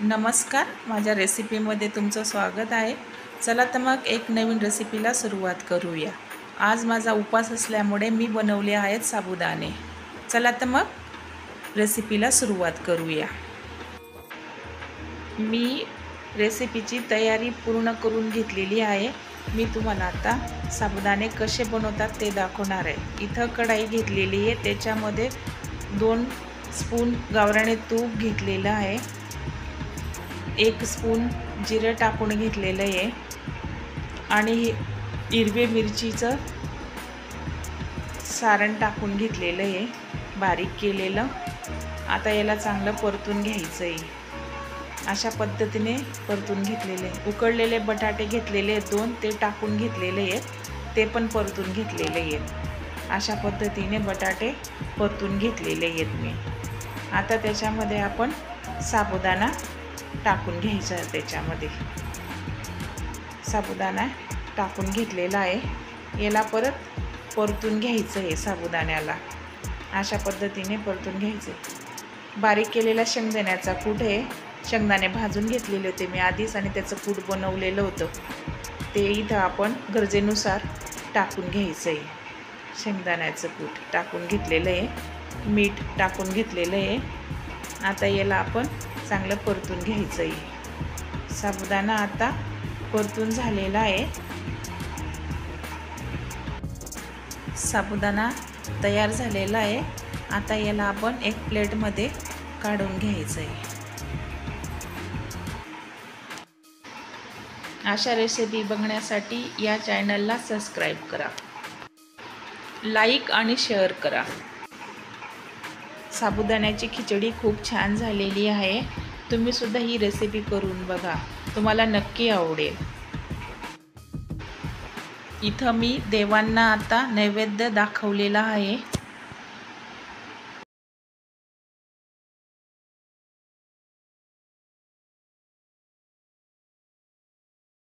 नमस्कार, माझ्या रेसिपीमध्ये तुमचं स्वागत आहे। चला तर मग एक नवीन रेसिपीला सुरुवात करूया। आज माझा उपवास असल्यामुळे मी बनवले आहेत साबुदाणे। चला तर मग रेसिपीला सुरुवात करूया। मी रेसिपीची तयारी पूर्ण करून घेतलेली आहे। मी तुम्हाला आता साबुदाणे कसे बनवतात ते दाखवणार आहे। इथं कढाई घेतलेली आहे, त्याच्यामध्ये 2 स्पून गावराने तूप घेतलेलं आहे। 1 स्पून जिरे टाकून घेतलेलं आहे आणि हिरवे मिरचीचं सारण टाकून घेतलेलं आहे बारीक केलेलं। आता याला चांगलं परतून घ्यायचं आहे। अशा पद्धतीने परतून घेतलेले। उकडलेले बटाटे घेतलेले 2 ते टाकून घेतलेले आहेत, ते पण परतून घेतलेले आहेत। अशा पद्धतीने बटाटे परतून घेतलेले आहेत मी। आता त्याच्यामध्ये आपण साबुदाणा टाकून घ्यायचा आहे। त्याच्यामध्ये साबुदाणा टाकून घेतलेला आहे। याला परत परतून घ्यायचं आहे साबुदाण्याला। अशा पद्धतीने परतून घ्यायचं। बारीक केलेला शेंगदाण्याचा कूट आहे। शेंगदाणे भाजून घेतलेले होते मी आधीच आणि त्याचं कूट बनवलेलं होतं, ते इथं आपण गरजेनुसार टाकून घ्यायचं आहे। शेंगदाण्याचं कूट टाकून घेतलेलं आहे, मीठ टाकून घेतलेलं आहे। आता याला आपण चांगलं परतून घ्यायचं आहे। साबुदाणा आता परतून झालेला आहे। साबुदाणा तयार झालेला आहे। आता याला आपण एक प्लेटमध्ये काढून घ्यायचं आहे। अशा रेसिपी बघण्यासाठी या चॅनलला सबस्क्राईब करा, लाईक आणि शेअर करा। साबुदाण्याची खिचडी खूप छान झालेली आहे। तुम्ही सुद्धा ही रेसिपी करून बघा, तुम्हाला नक्की आवडेल। इथं मी देवांना आता नैवेद्य दाखवलेला आहे।